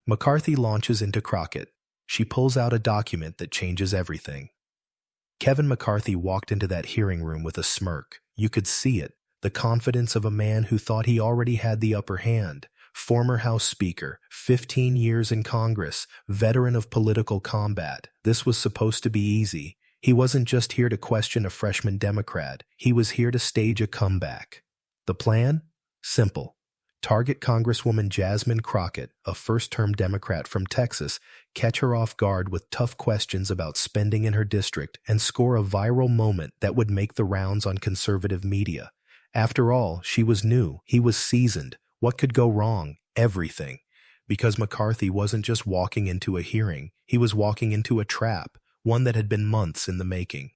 McCarthy launches into Crockett. She pulls out a document that changes everything. Kevin McCarthy walked into that hearing room with a smirk. You could see it, the confidence of a man who thought he already had the upper hand. Former House Speaker, 15 years in Congress, veteran of political combat. This was supposed to be easy. He wasn't just here to question a freshman Democrat. He was here to stage a comeback. The plan? Simple. Target Congresswoman Jasmine Crockett, a first-term Democrat from Texas, catch her off guard with tough questions about spending in her district, and score a viral moment that would make the rounds on conservative media. After all, she was new. He was seasoned. What could go wrong? Everything. Because McCarthy wasn't just walking into a hearing, he was walking into a trap, one that had been months in the making.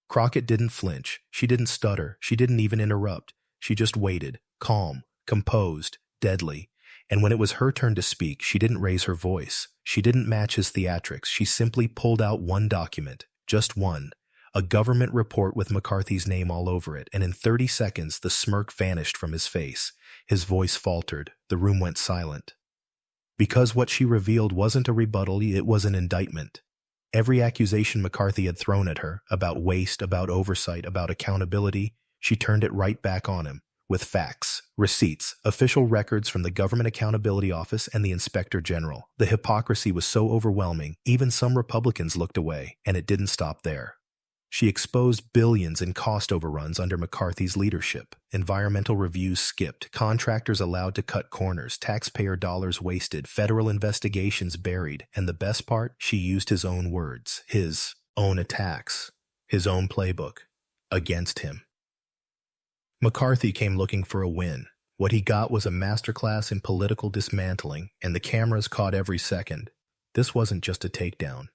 Crockett didn't flinch. She didn't stutter. She didn't even interrupt. She just waited, calm, composed, deadly. And when it was her turn to speak, she didn't raise her voice. She didn't match his theatrics. She simply pulled out one document, just one, a government report with McCarthy's name all over it, and in 30 seconds the smirk vanished from his face. His voice faltered. The room went silent. Because what she revealed wasn't a rebuttal, it was an indictment. Every accusation McCarthy had thrown at her, about waste, about oversight, about accountability, she turned it right back on him, with facts, receipts, official records from the Government Accountability Office and the Inspector General. The hypocrisy was so overwhelming, even some Republicans looked away, and it didn't stop there. She exposed billions in cost overruns under McCarthy's leadership. Environmental reviews skipped, contractors allowed to cut corners, taxpayer dollars wasted, federal investigations buried, and the best part, she used his own words, his own attacks, his own playbook, against him. McCarthy came looking for a win. What he got was a masterclass in political dismantling, and the cameras caught every second. This wasn't just a takedown.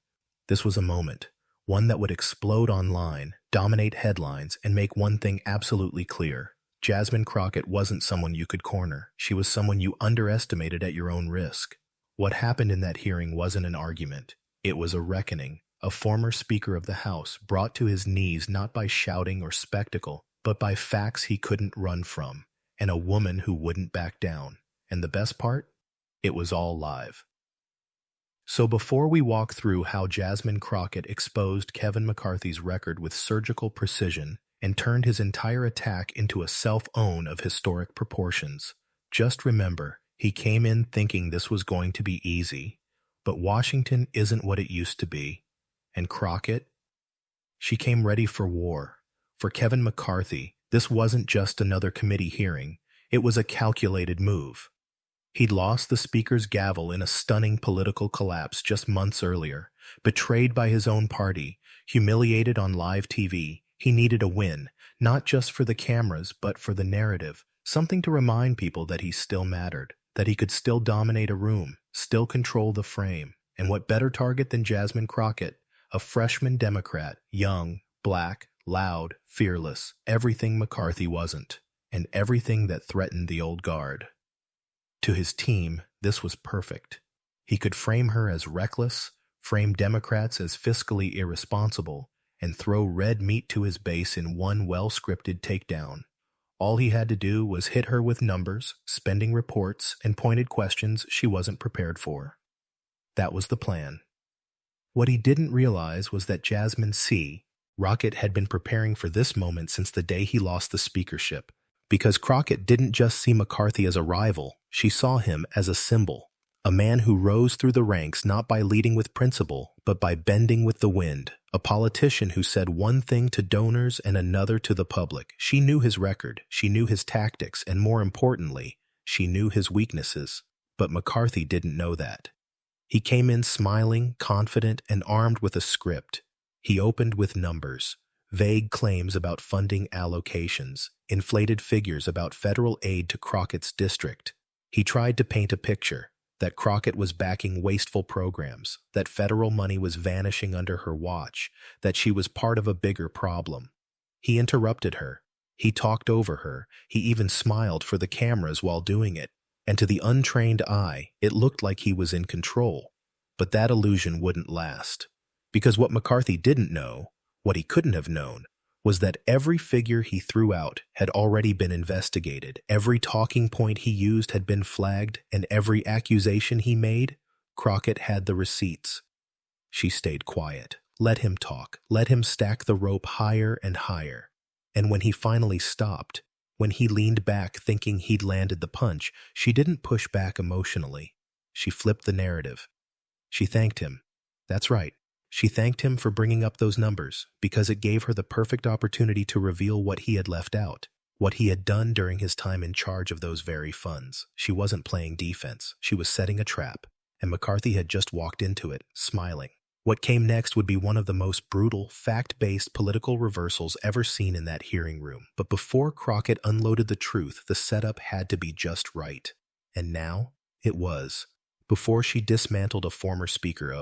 This was a moment. One that would explode online, dominate headlines, and make one thing absolutely clear. Jasmine Crockett wasn't someone you could corner. She was someone you underestimated at your own risk. What happened in that hearing wasn't an argument. It was a reckoning. A former Speaker of the House brought to his knees not by shouting or spectacle, but by facts he couldn't run from, and a woman who wouldn't back down. And the best part? It was all live. So before we walk through how Jasmine Crockett exposed Kevin McCarthy's record with surgical precision and turned his entire attack into a self-own of historic proportions, just remember, he came in thinking this was going to be easy, but Washington isn't what it used to be. And Crockett? She came ready for war. For Kevin McCarthy, this wasn't just another committee hearing, it was a calculated move. He'd lost the Speaker's gavel in a stunning political collapse just months earlier. Betrayed by his own party, humiliated on live TV, he needed a win, not just for the cameras, but for the narrative, something to remind people that he still mattered, that he could still dominate a room, still control the frame. And what better target than Jasmine Crockett, a freshman Democrat, young, black, loud, fearless, everything McCarthy wasn't, and everything that threatened the old guard. To his team, this was perfect. He could frame her as reckless, frame Democrats as fiscally irresponsible, and throw red meat to his base in one well-scripted takedown. All he had to do was hit her with numbers, spending reports, and pointed questions she wasn't prepared for. That was the plan. What he didn't realize was that Jasmine Crockett had been preparing for this moment since the day he lost the speakership. Because Crockett didn't just see McCarthy as a rival, she saw him as a symbol, a man who rose through the ranks not by leading with principle, but by bending with the wind, a politician who said one thing to donors and another to the public. She knew his record, she knew his tactics, and more importantly, she knew his weaknesses. But McCarthy didn't know that. He came in smiling, confident, and armed with a script. He opened with numbers. Vague claims about funding allocations, inflated figures about federal aid to Crockett's district. He tried to paint a picture that Crockett was backing wasteful programs, that federal money was vanishing under her watch, that she was part of a bigger problem. He interrupted her. He talked over her. He even smiled for the cameras while doing it. And to the untrained eye, it looked like he was in control. But that illusion wouldn't last. Because what McCarthy didn't know, what he couldn't have known, was that every figure he threw out had already been investigated, every talking point he used had been flagged, and every accusation he made Crockett had the receipts. She stayed quiet. Let him talk. Let him stack the rope higher and higher. And when he finally stopped, when he leaned back thinking he'd landed the punch, she didn't push back emotionally. She flipped the narrative. She thanked him. That's right. She thanked him for bringing up those numbers because it gave her the perfect opportunity to reveal what he had left out, what he had done during his time in charge of those very funds. She wasn't playing defense. She was setting a trap, and McCarthy had just walked into it, smiling. What came next would be one of the most brutal, fact-based political reversals ever seen in that hearing room. But before Crockett unloaded the truth, the setup had to be just right. And now, it was. Before she dismantled a former speaker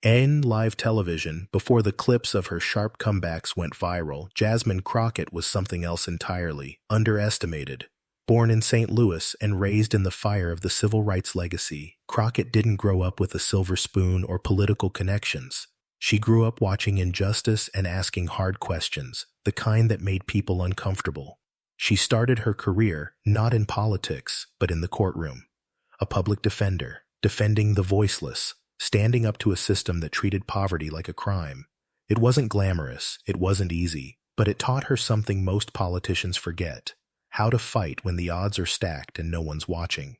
on live television, before the clips of her sharp comebacks went viral, Jasmine Crockett was something else entirely, underestimated. Born in St. Louis and raised in the fire of the civil rights legacy, Crockett didn't grow up with a silver spoon or political connections. She grew up watching injustice and asking hard questions, the kind that made people uncomfortable. She started her career not in politics, but in the courtroom. A public defender, defending the voiceless, standing up to a system that treated poverty like a crime. It wasn't glamorous, it wasn't easy, but it taught her something most politicians forget: how to fight when the odds are stacked and no one's watching.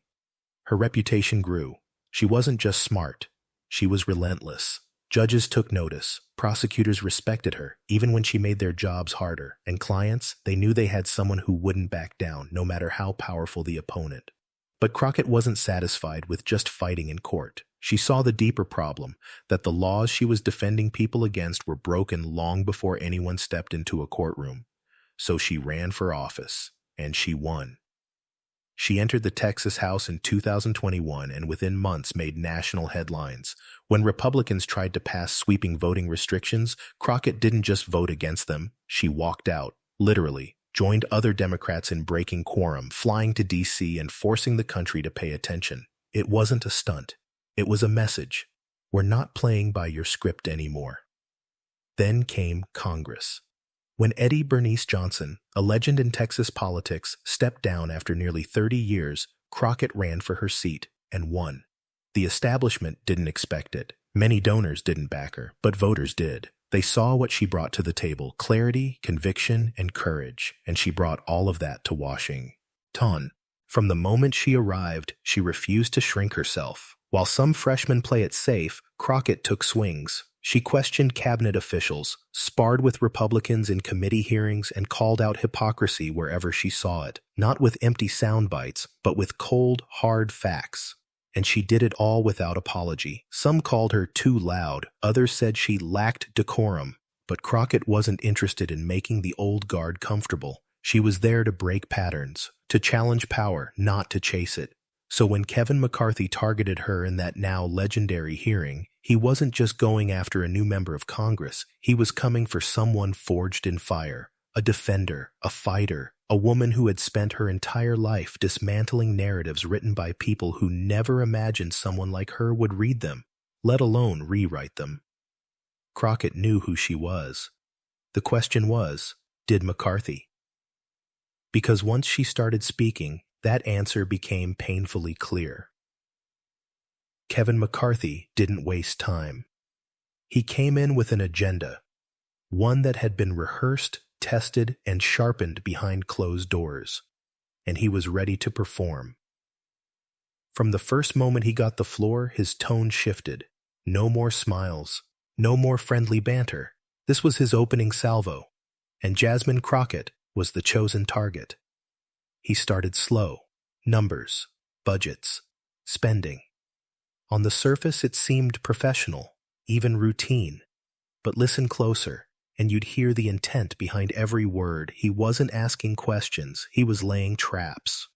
Her reputation grew. She wasn't just smart, she was relentless. Judges took notice, prosecutors respected her, even when she made their jobs harder, and clients, they knew they had someone who wouldn't back down, no matter how powerful the opponent. But Crockett wasn't satisfied with just fighting in court. She saw the deeper problem, that the laws she was defending people against were broken long before anyone stepped into a courtroom. So she ran for office, and she won. She entered the Texas House in 2021 and within months made national headlines. When Republicans tried to pass sweeping voting restrictions, Crockett didn't just vote against them, she walked out, literally, joined other Democrats in breaking quorum, flying to D.C. and forcing the country to pay attention. It wasn't a stunt. It was a message. We're not playing by your script anymore. Then came Congress. When Eddie Bernice Johnson, a legend in Texas politics, stepped down after nearly 30 years, Crockett ran for her seat and won. The establishment didn't expect it. Many donors didn't back her, but voters did. They saw what she brought to the table: clarity, conviction, and courage, and she brought all of that to Washington. From the moment she arrived, she refused to shrink herself. While some freshmen play it safe, Crockett took swings. She questioned cabinet officials, sparred with Republicans in committee hearings, and called out hypocrisy wherever she saw it, not with empty sound bites, but with cold, hard facts. And she did it all without apology. Some called her too loud, others said she lacked decorum. But Crockett wasn't interested in making the old guard comfortable. She was there to break patterns, to challenge power, not to chase it. So when Kevin McCarthy targeted her in that now legendary hearing, he wasn't just going after a new member of Congress. He was coming for someone forged in fire, a defender, a fighter, a woman who had spent her entire life dismantling narratives written by people who never imagined someone like her would read them, let alone rewrite them. Crockett knew who she was. The question was, did McCarthy? Because once she started speaking, that answer became painfully clear. Kevin McCarthy didn't waste time. He came in with an agenda, one that had been rehearsed, tested, and sharpened behind closed doors, and he was ready to perform. From the first moment he got the floor, his tone shifted. No more smiles, no more friendly banter. This was his opening salvo, and Jasmine Crockett was the chosen target. He started slow. Numbers, budgets, spending. On the surface, it seemed professional, even routine. But listen closer, and you'd hear the intent behind every word. He wasn't asking questions, he was laying traps.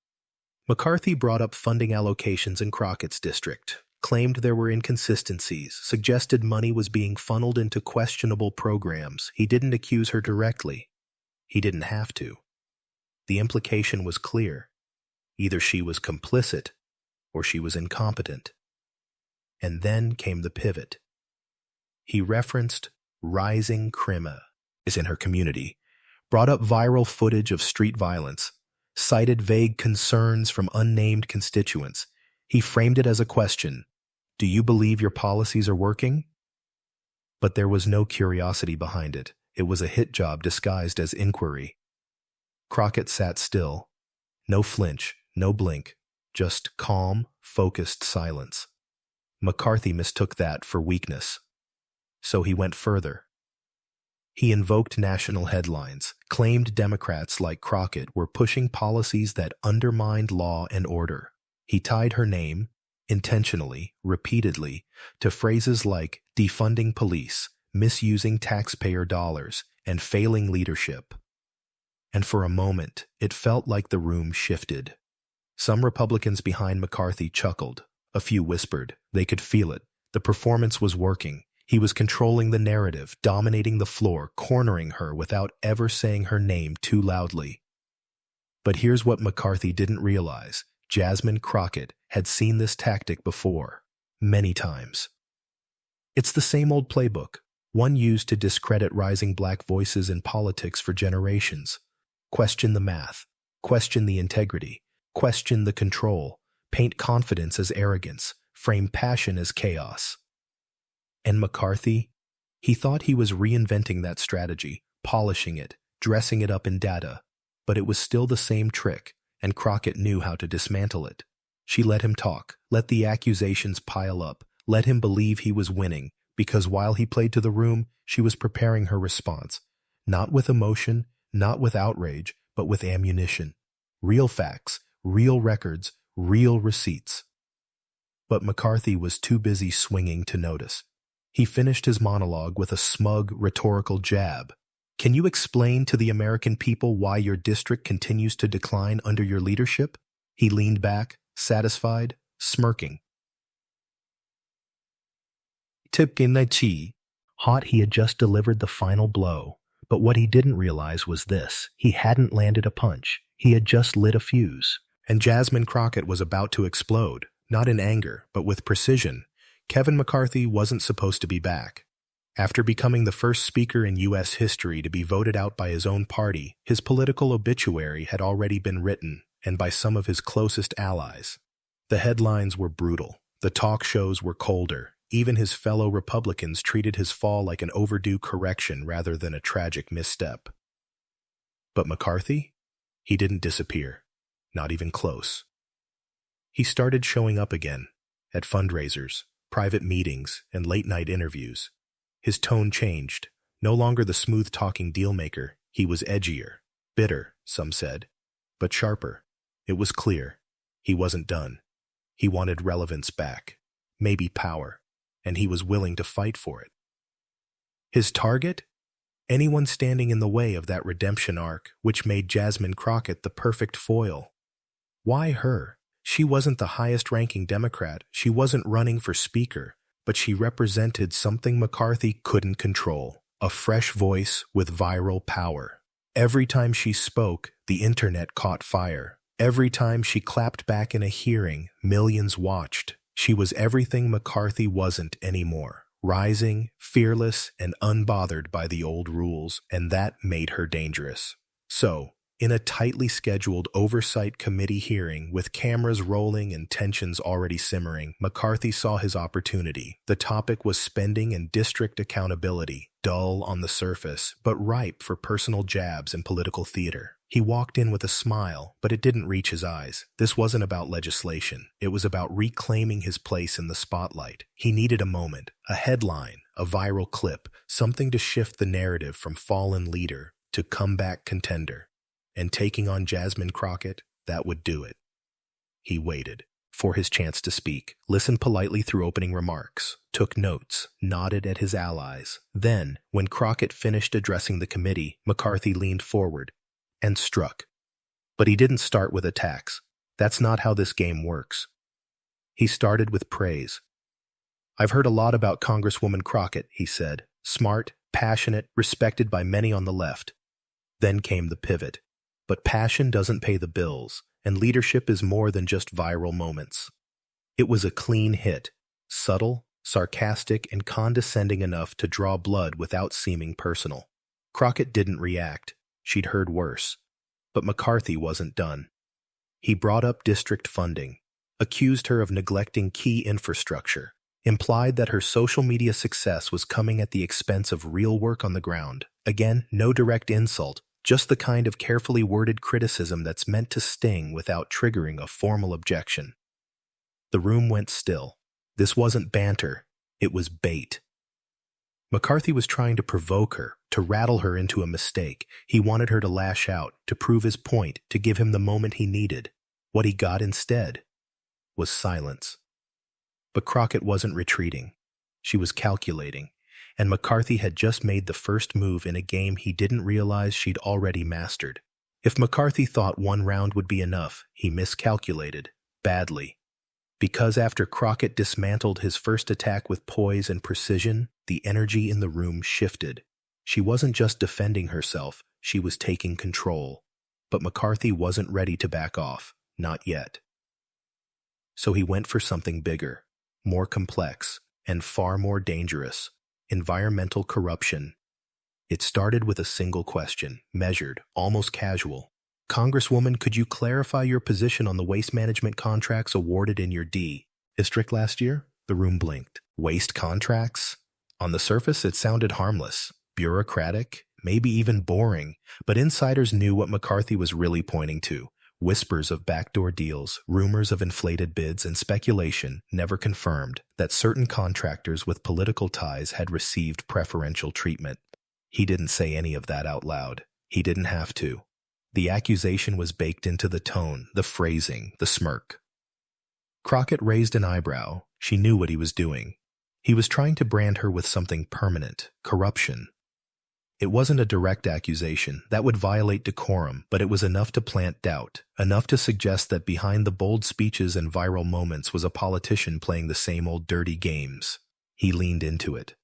McCarthy brought up funding allocations in Crockett's district, claimed there were inconsistencies, suggested money was being funneled into questionable programs. He didn't accuse her directly. He didn't have to. The implication was clear. Either she was complicit, or she was incompetent. And then came the pivot. He referenced rising crime in her community, brought up viral footage of street violence, cited vague concerns from unnamed constituents. He framed it as a question. Do you believe your policies are working? But there was no curiosity behind it. It was a hit job disguised as inquiry. Crockett sat still. No flinch, no blink, just calm, focused silence. McCarthy mistook that for weakness. So he went further. He invoked national headlines, claimed Democrats like Crockett were pushing policies that undermined law and order. He tied her name, intentionally, repeatedly, to phrases like defunding police, misusing taxpayer dollars, and failing leadership. And for a moment, it felt like the room shifted. Some Republicans behind McCarthy chuckled. A few whispered. They could feel it. The performance was working. He was controlling the narrative, dominating the floor, cornering her without ever saying her name too loudly. But here's what McCarthy didn't realize. Jasmine Crockett had seen this tactic before, many times. It's the same old playbook, one used to discredit rising black voices in politics for generations. Question the math, question the integrity, question the control, paint confidence as arrogance, frame passion as chaos. And McCarthy? He thought he was reinventing that strategy, polishing it, dressing it up in data. But it was still the same trick, and Crockett knew how to dismantle it. She let him talk, let the accusations pile up, let him believe he was winning, because while he played to the room, she was preparing her response. Not with emotion, not with outrage, but with ammunition. Real facts, real records, real receipts. But McCarthy was too busy swinging to notice. He finished his monologue with a smug, rhetorical jab. Can you explain to the American people why your district continues to decline under your leadership? He leaned back, satisfied, smirking. Hot, he had just delivered the final blow. But what he didn't realize was this. He hadn't landed a punch. He had just lit a fuse. And Jasmine Crockett was about to explode, not in anger, but with precision. Kevin McCarthy wasn't supposed to be back. After becoming the first speaker in U.S. history to be voted out by his own party, his political obituary had already been written, and by some of his closest allies. The headlines were brutal. The talk shows were colder. Even his fellow Republicans treated his fall like an overdue correction rather than a tragic misstep. But McCarthy? He didn't disappear. Not even close. He started showing up again, at fundraisers, private meetings, and late-night interviews. His tone changed. No longer the smooth-talking dealmaker, he was edgier. Bitter, some said, but sharper. It was clear. He wasn't done. He wanted relevance back, maybe power, and he was willing to fight for it. His target? Anyone standing in the way of that redemption arc, which made Jasmine Crockett the perfect foil. Why her? She wasn't the highest-ranking Democrat. She wasn't running for speaker, but she represented something McCarthy couldn't control, a fresh voice with viral power. Every time she spoke, the internet caught fire. Every time she clapped back in a hearing, millions watched. She was everything McCarthy wasn't anymore. Rising, fearless, and unbothered by the old rules, and that made her dangerous. So, in a tightly scheduled oversight committee hearing with cameras rolling and tensions already simmering, McCarthy saw his opportunity. The topic was spending and district accountability, dull on the surface, but ripe for personal jabs and political theater. He walked in with a smile, but it didn't reach his eyes. This wasn't about legislation. It was about reclaiming his place in the spotlight. He needed a moment, a headline, a viral clip, something to shift the narrative from fallen leader to comeback contender. And taking on Jasmine Crockett, that would do it. He waited for his chance to speak, listened politely through opening remarks, took notes, nodded at his allies. Then, when Crockett finished addressing the committee, McCarthy leaned forward and struck. But he didn't start with attacks. That's not how this game works. He started with praise. I've heard a lot about Congresswoman Crockett, he said. Smart, passionate, respected by many on the left. Then came the pivot. But passion doesn't pay the bills, and leadership is more than just viral moments. It was a clean hit, subtle, sarcastic, and condescending enough to draw blood without seeming personal. Crockett didn't react. She'd heard worse. But McCarthy wasn't done. He brought up district funding, accused her of neglecting key infrastructure, implied that her social media success was coming at the expense of real work on the ground. Again, no direct insult, just the kind of carefully worded criticism that's meant to sting without triggering a formal objection. The room went still. This wasn't banter, it was bait. McCarthy was trying to provoke her, to rattle her into a mistake. He wanted her to lash out, to prove his point, to give him the moment he needed. What he got instead was silence. But Crockett wasn't retreating. She was calculating, and McCarthy had just made the first move in a game he didn't realize she'd already mastered. If McCarthy thought one round would be enough, he miscalculated, badly. Because after Crockett dismantled his first attack with poise and precision, the energy in the room shifted. She wasn't just defending herself, she was taking control. But McCarthy wasn't ready to back off, not yet. So he went for something bigger, more complex, and far more dangerous: environmental corruption. It started with a single question, measured, almost casual. "Congresswoman, could you clarify your position on the waste management contracts awarded in your district last year?" The room blinked. Waste contracts? On the surface, it sounded harmless, bureaucratic, maybe even boring, but insiders knew what McCarthy was really pointing to. Whispers of backdoor deals, rumors of inflated bids, and speculation, never confirmed, that certain contractors with political ties had received preferential treatment. He didn't say any of that out loud. He didn't have to. The accusation was baked into the tone, the phrasing, the smirk. Crockett raised an eyebrow. She knew what he was doing. He was trying to brand her with something permanent: corruption. It wasn't a direct accusation. That would violate decorum, but it was enough to plant doubt, enough to suggest that behind the bold speeches and viral moments was a politician playing the same old dirty games. He leaned into it.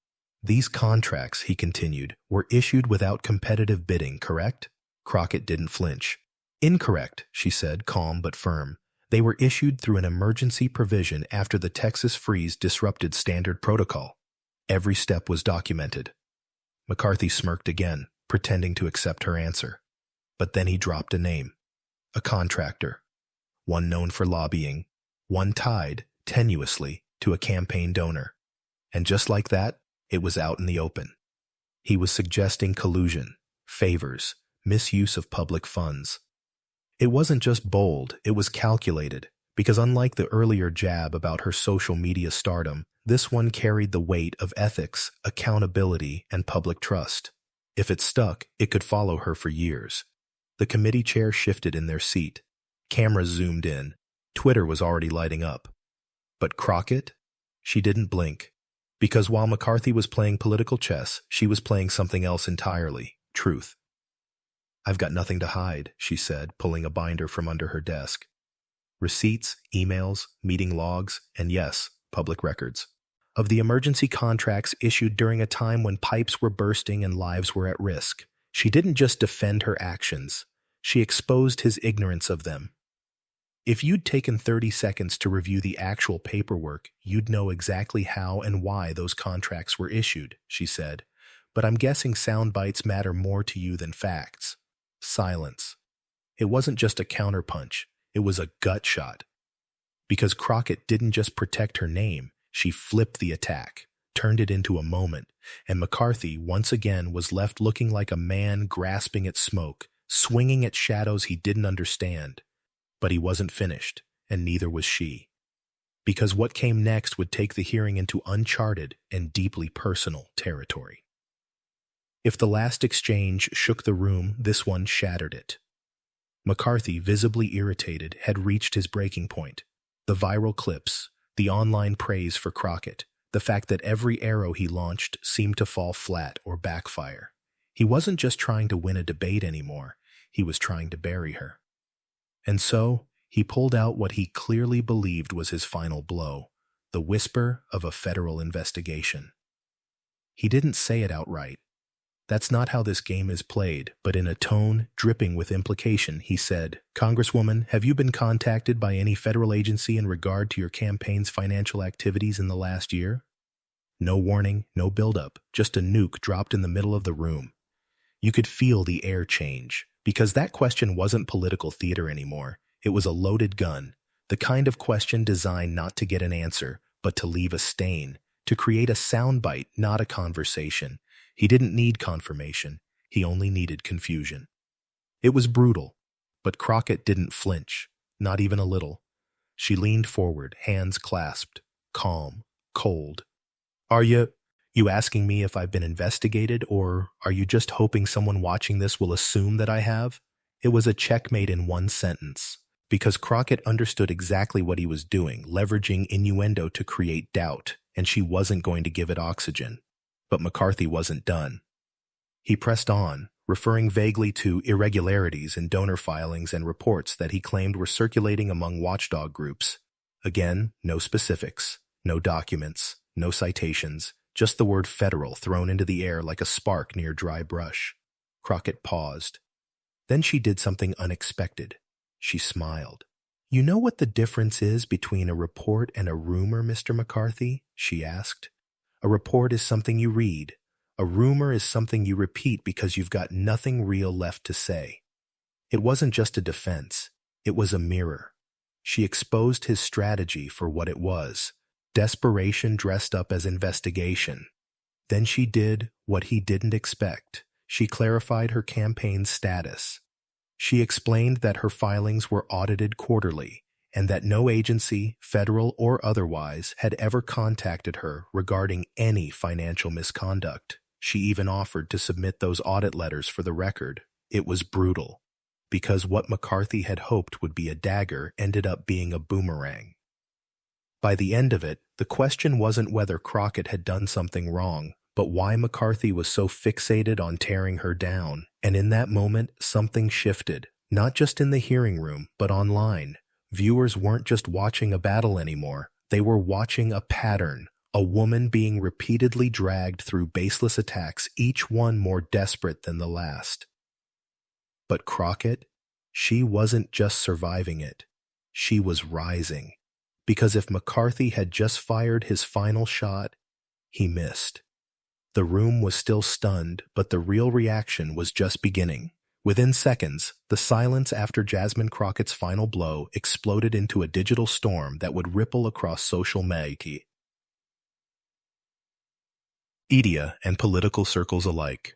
"These contracts," he continued, "were issued without competitive bidding, correct?" Crockett didn't flinch. "Incorrect," she said, calm but firm. "They were issued through an emergency provision after the Texas freeze disrupted standard protocol. Every step was documented." McCarthy smirked again, pretending to accept her answer. But then he dropped a name. A contractor. One known for lobbying. One tied, tenuously, to a campaign donor. And just like that, it was out in the open. He was suggesting collusion, favors, misuse of public funds. It wasn't just bold, it was calculated, because unlike the earlier jab about her social media stardom, this one carried the weight of ethics, accountability, and public trust. If it stuck, it could follow her for years. The committee chair shifted in their seat. Cameras zoomed in. Twitter was already lighting up. But Crockett? She didn't blink. Because while McCarthy was playing political chess, she was playing something else entirely: truth. "I've got nothing to hide," she said, pulling a binder from under her desk. Receipts, emails, meeting logs, and yes, public records. Of the emergency contracts issued during a time when pipes were bursting and lives were at risk. She didn't just defend her actions. She exposed his ignorance of them. "If you'd taken 30 seconds to review the actual paperwork, you'd know exactly how and why those contracts were issued," she said. "But I'm guessing sound bites matter more to you than facts." Silence. It wasn't just a counterpunch. It was a gut shot. Because Crockett didn't just protect her name, she flipped the attack, turned it into a moment, and McCarthy once again was left looking like a man grasping at smoke, swinging at shadows he didn't understand. But he wasn't finished, and neither was she. Because what came next would take the hearing into uncharted and deeply personal territory. If the last exchange shook the room, this one shattered it. McCarthy, visibly irritated, had reached his breaking point. The viral clips, the online praise for Crockett, the fact that every arrow he launched seemed to fall flat or backfire. He wasn't just trying to win a debate anymore, he was trying to bury her. And so, he pulled out what he clearly believed was his final blow, the whisper of a federal investigation. He didn't say it outright. That's not how this game is played, but in a tone dripping with implication, he said, "Congresswoman, have you been contacted by any federal agency in regard to your campaign's financial activities in the last year?" No warning, no buildup, just a nuke dropped in the middle of the room. You could feel the air change, because that question wasn't political theater anymore. It was a loaded gun, the kind of question designed not to get an answer, but but to leave a stain, to create a soundbite, not a conversation. He didn't need confirmation. He only needed confusion. It was brutal, but Crockett didn't flinch, not even a little. She leaned forward, hands clasped, calm, cold. Are you asking me if I've been investigated, or are you just hoping someone watching this will assume that I have? It was a checkmate in one sentence, because Crockett understood exactly what he was doing, leveraging innuendo to create doubt, and she wasn't going to give it oxygen. But McCarthy wasn't done. He pressed on, referring vaguely to irregularities in donor filings and reports that he claimed were circulating among watchdog groups. Again, no specifics, no documents, no citations, just the word federal thrown into the air like a spark near dry brush. Crockett paused. Then she did something unexpected. She smiled. You know what the difference is between a report and a rumor, Mr. McCarthy? She asked. A report is something you read. A rumor is something you repeat because you've got nothing real left to say. It wasn't just a defense. It was a mirror. She exposed his strategy for what it was. Desperation dressed up as investigation. Then she did what he didn't expect. She clarified her campaign's status. She explained that her filings were audited quarterly and that no agency, federal or otherwise, had ever contacted her regarding any financial misconduct. She even offered to submit those audit letters for the record. It was brutal, because what McCarthy had hoped would be a dagger ended up being a boomerang. By the end of it, the question wasn't whether Crockett had done something wrong, but why McCarthy was so fixated on tearing her down. And in that moment, something shifted, not just in the hearing room, but online. Viewers weren't just watching a battle anymore. They were watching a pattern, a woman being repeatedly dragged through baseless attacks, each one more desperate than the last. But Crockett, she wasn't just surviving it. She was rising. Because if McCarthy had just fired his final shot, he missed. The room was still stunned, but the real reaction was just beginning. Within seconds, the silence after Jasmine Crockett's final blow exploded into a digital storm that would ripple across social media and political circles alike.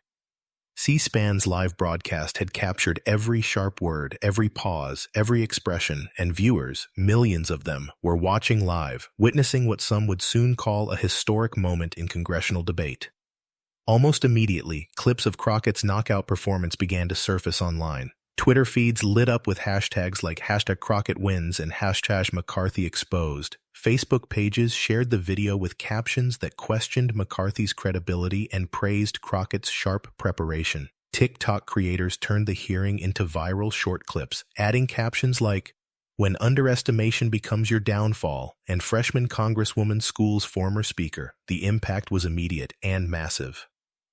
C-SPAN's live broadcast had captured every sharp word, every pause, every expression, and viewers, millions of them, were watching live, witnessing what some would soon call a historic moment in congressional debate. Almost immediately, clips of Crockett's knockout performance began to surface online. Twitter feeds lit up with hashtags like #CrockettWins and #McCarthyExposed. Facebook pages shared the video with captions that questioned McCarthy's credibility and praised Crockett's sharp preparation. TikTok creators turned the hearing into viral short clips, adding captions like, "When underestimation becomes your downfall," and "Freshman Congresswoman schools former speaker." The impact was immediate and massive.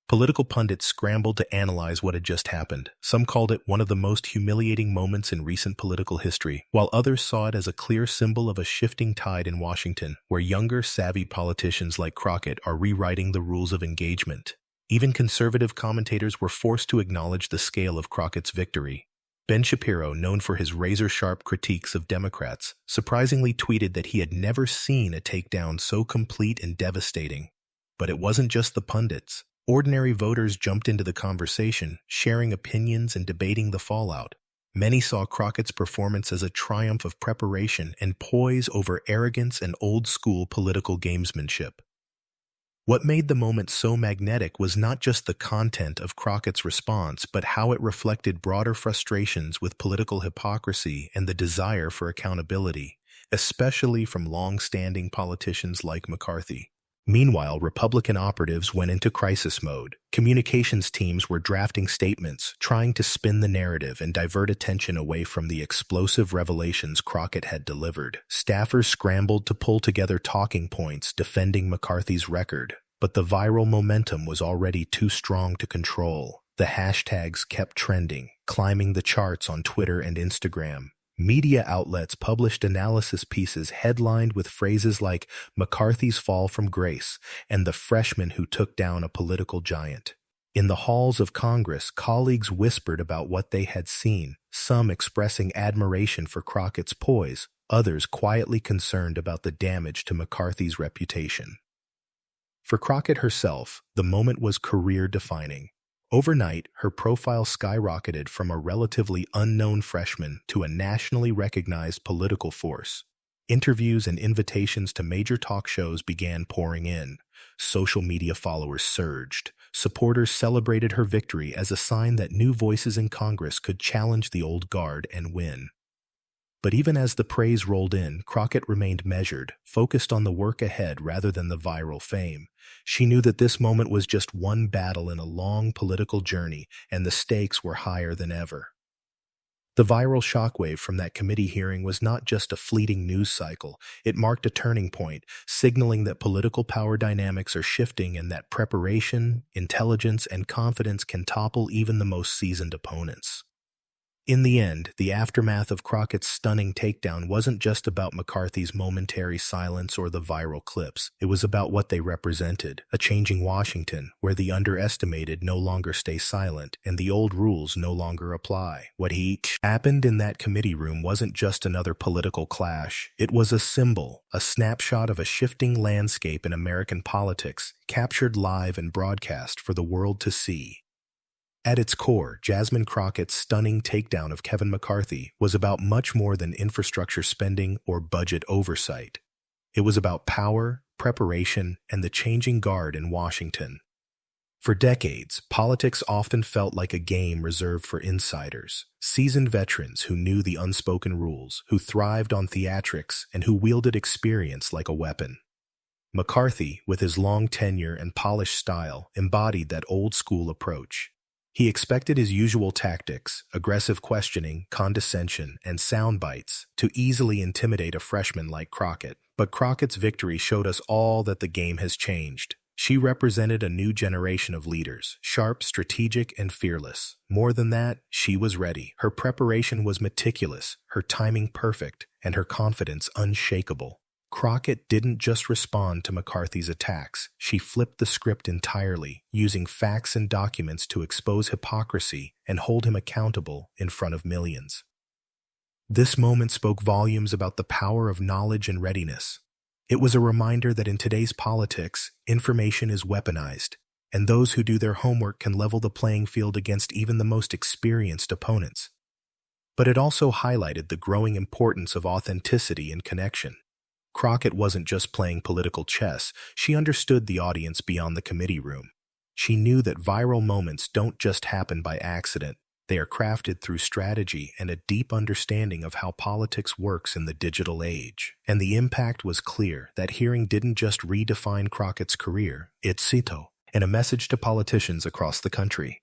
Political pundits scrambled to analyze what had just happened. Some called it one of the most humiliating moments in recent political history, while others saw it as a clear symbol of a shifting tide in Washington, where younger, savvy politicians like Crockett are rewriting the rules of engagement. Even conservative commentators were forced to acknowledge the scale of Crockett's victory. Ben Shapiro, known for his razor-sharp critiques of Democrats, surprisingly tweeted that he had never seen a takedown so complete and devastating. But it wasn't just the pundits. Ordinary voters jumped into the conversation, sharing opinions and debating the fallout. Many saw Crockett's performance as a triumph of preparation and poise over arrogance and old-school political gamesmanship. What made the moment so magnetic was not just the content of Crockett's response, but how it reflected broader frustrations with political hypocrisy and the desire for accountability, especially from long-standing politicians like McCarthy. Meanwhile, Republican operatives went into crisis mode. Communications teams were drafting statements, trying to spin the narrative and divert attention away from the explosive revelations Crockett had delivered. Staffers scrambled to pull together talking points defending McCarthy's record, but the viral momentum was already too strong to control. The hashtags kept trending, climbing the charts on Twitter and Instagram. Media outlets published analysis pieces headlined with phrases like "McCarthy's fall from grace" and "the freshman who took down a political giant." In the halls of Congress, colleagues whispered about what they had seen, some expressing admiration for Crockett's poise, others quietly concerned about the damage to McCarthy's reputation. For Crockett herself, the moment was career-defining. Overnight, her profile skyrocketed from a relatively unknown freshman to a nationally recognized political force. Interviews and invitations to major talk shows began pouring in. Social media followers surged. Supporters celebrated her victory as a sign that new voices in Congress could challenge the old guard and win. But even as the praise rolled in, Crockett remained measured, focused on the work ahead rather than the viral fame. She knew that this moment was just one battle in a long political journey, and the stakes were higher than ever. The viral shockwave from that committee hearing was not just a fleeting news cycle. It marked a turning point, signaling that political power dynamics are shifting and that preparation, intelligence, and confidence can topple even the most seasoned opponents. In the end, the aftermath of Crockett's stunning takedown wasn't just about McCarthy's momentary silence or the viral clips. It was about what they represented, a changing Washington, where the underestimated no longer stay silent and the old rules no longer apply. What happened in that committee room wasn't just another political clash. It was a symbol, a snapshot of a shifting landscape in American politics, captured live and broadcast for the world to see. At its core, Jasmine Crockett's stunning takedown of Kevin McCarthy was about much more than infrastructure spending or budget oversight. It was about power, preparation, and the changing guard in Washington. For decades, politics often felt like a game reserved for insiders, seasoned veterans who knew the unspoken rules, who thrived on theatrics, and who wielded experience like a weapon. McCarthy, with his long tenure and polished style, embodied that old-school approach. He expected his usual tactics, aggressive questioning, condescension, and sound bites, to easily intimidate a freshman like Crockett. But Crockett's victory showed us all that the game has changed. She represented a new generation of leaders, sharp, strategic, and fearless. More than that, she was ready. Her preparation was meticulous, her timing perfect, and her confidence unshakable. Crockett didn't just respond to McCarthy's attacks. She flipped the script entirely, using facts and documents to expose hypocrisy and hold him accountable in front of millions. This moment spoke volumes about the power of knowledge and readiness. It was a reminder that in today's politics, information is weaponized, and those who do their homework can level the playing field against even the most experienced opponents. But it also highlighted the growing importance of authenticity and connection. Crockett wasn't just playing political chess, she understood the audience beyond the committee room. She knew that viral moments don't just happen by accident, they are crafted through strategy and a deep understanding of how politics works in the digital age. And the impact was clear. That hearing didn't just redefine Crockett's career, it's and a message to politicians across the country.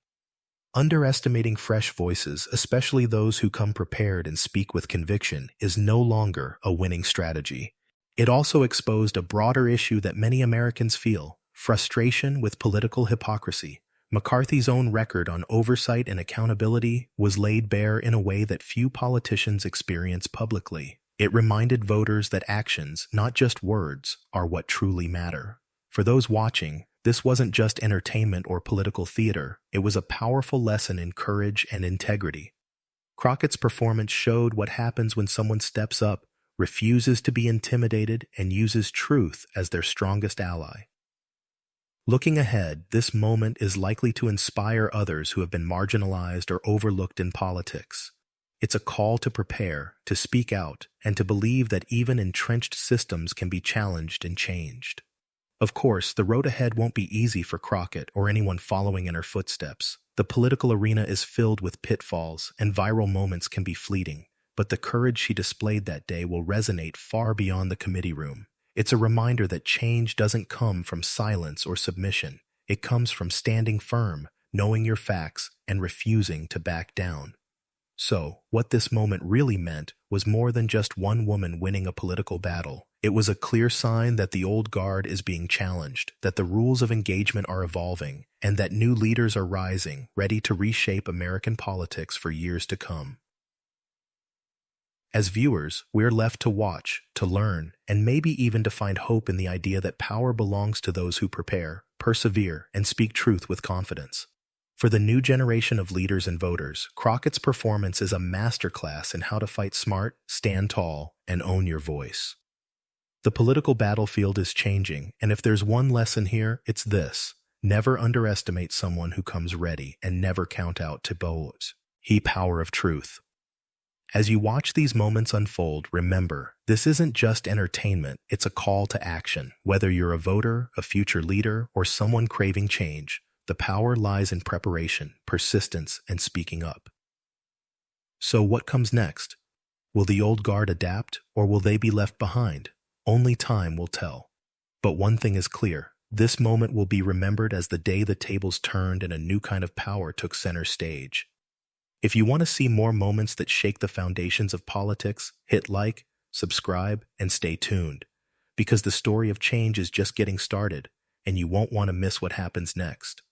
Underestimating fresh voices, especially those who come prepared and speak with conviction, is no longer a winning strategy. It also exposed a broader issue that many Americans feel: frustration with political hypocrisy. McCarthy's own record on oversight and accountability was laid bare in a way that few politicians experience publicly. It reminded voters that actions, not just words, are what truly matter. For those watching, this wasn't just entertainment or political theater. It was a powerful lesson in courage and integrity. Crockett's performance showed what happens when someone steps up, refuses to be intimidated, and uses truth as their strongest ally. Looking ahead, this moment is likely to inspire others who have been marginalized or overlooked in politics. It's a call to prepare, to speak out, and to believe that even entrenched systems can be challenged and changed. Of course, the road ahead won't be easy for Crockett or anyone following in her footsteps. The political arena is filled with pitfalls, and viral moments can be fleeting. But the courage she displayed that day will resonate far beyond the committee room. It's a reminder that change doesn't come from silence or submission. It comes from standing firm, knowing your facts, and refusing to back down. So, what this moment really meant was more than just one woman winning a political battle. It was a clear sign that the old guard is being challenged, that the rules of engagement are evolving, and that new leaders are rising, ready to reshape American politics for years to come. As viewers, we're left to watch, to learn, and maybe even to find hope in the idea that power belongs to those who prepare, persevere, and speak truth with confidence. For the new generation of leaders and voters, Crockett's performance is a masterclass in how to fight smart, stand tall, and own your voice. The political battlefield is changing, and if there's one lesson here, it's this. Never underestimate someone who comes ready, and never count out to vote. The power of truth. As you watch these moments unfold, remember, this isn't just entertainment, it's a call to action. Whether you're a voter, a future leader, or someone craving change, the power lies in preparation, persistence, and speaking up. So what comes next? Will the old guard adapt, or will they be left behind? Only time will tell. But one thing is clear. This moment will be remembered as the day the tables turned and a new kind of power took center stage. If you want to see more moments that shake the foundations of politics, hit like, subscribe, and stay tuned. Because the story of change is just getting started, and you won't want to miss what happens next.